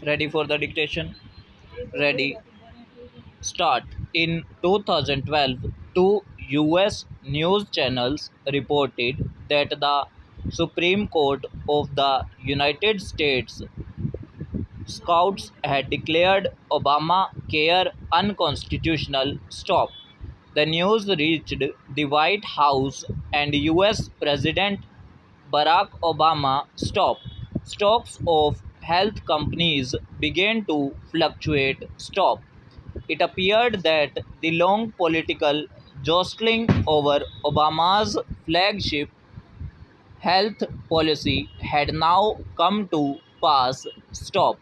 Ready for the dictation? Ready. Start. In 2012, two US news channels reported that the Supreme Court of the United States Scouts had declared Obamacare unconstitutional. Stop. The news reached the White House and US President Barack Obama. Stop. Stocks of health companies began to fluctuate. Stop. It appeared that the long political jostling over Obama's flagship health policy had now come to pass. Stop.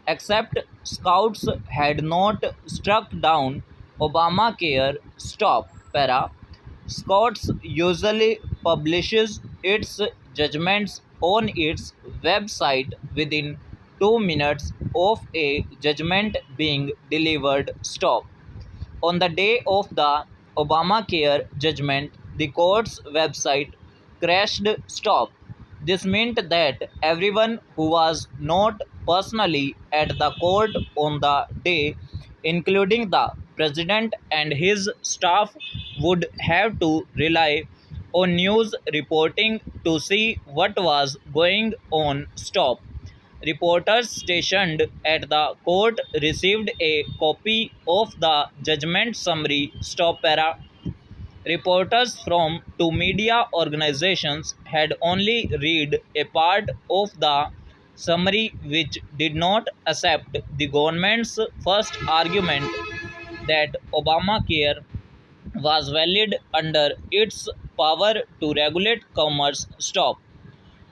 Except Scouts had not struck down Obamacare. Stop. Para. Scouts usually publishes its judgments on its website within 2 minutes of a judgment being delivered. Stop. On the day of the Obamacare judgment, the court's website crashed. Stop. This meant that everyone who was not personally at the court on the day, including the president and his staff, would have to rely on news reporting to see what was going on. Stop. Reporters stationed at the court received a copy of the judgment summary. Stop. Para. Reporters from two media organizations had only read a part of the summary, which did not accept the government's first argument that Obamacare was valid under its power to regulate commerce. Stop.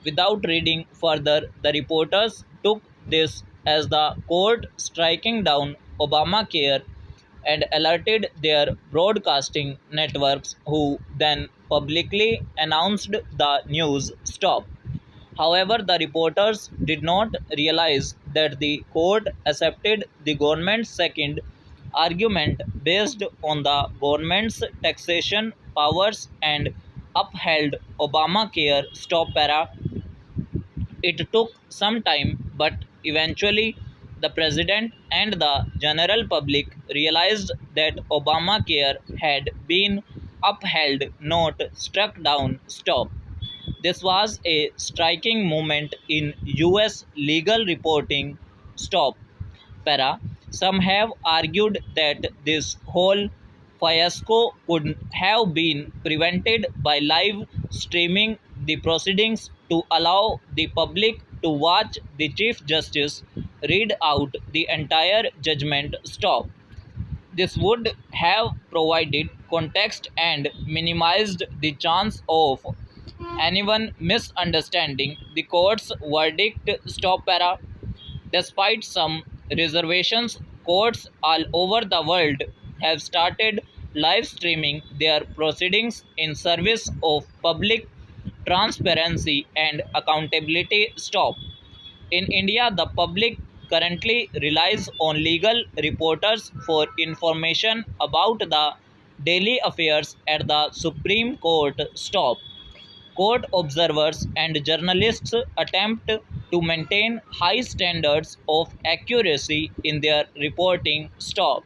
Without reading further, the reporters took this as the court striking down Obamacare and alerted their broadcasting networks, who then publicly announced the news. Stop. However, the reporters did not realize that the court accepted the government's second argument based on the government's taxation powers and upheld Obamacare. Stop. Para. It took some time, but eventually the president and the general public realized that Obamacare had been upheld, not struck down. Stop. This was a striking moment in US legal reporting. Stop. Para. Some have argued that this whole fiasco could have been prevented by live streaming the proceedings to allow the public to watch the Chief Justice read out the entire judgment. Stop. This would have provided context and minimized the chance of anyone misunderstanding the court's verdict. Stop. Para. Despite some reservations, courts all over the world have started live streaming their proceedings in service of public transparency and accountability. Stop. In India, the public currently relies on legal reporters for information about the daily affairs at the Supreme Court. Stop. Court observers and journalists attempt to maintain high standards of accuracy in their reporting. Stop.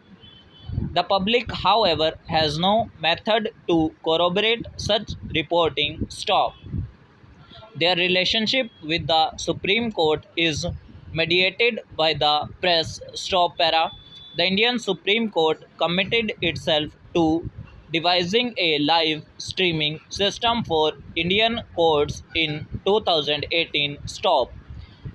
The public, however, has no method to corroborate such reporting. Stop. Their relationship with the Supreme Court is mediated by the press. Stop. Para. The Indian Supreme Court committed itself to devising a live streaming system for Indian courts in 2018. Stop.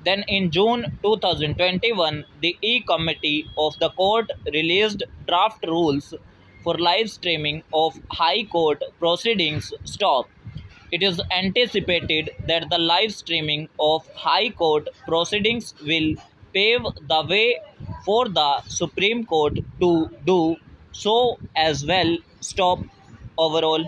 Then in June 2021, the E Committee of the court released draft rules for live streaming of High Court proceedings. Stop. It is anticipated that the live streaming of High Court proceedings will pave the way for the Supreme Court to do so as well. Stop. Overall,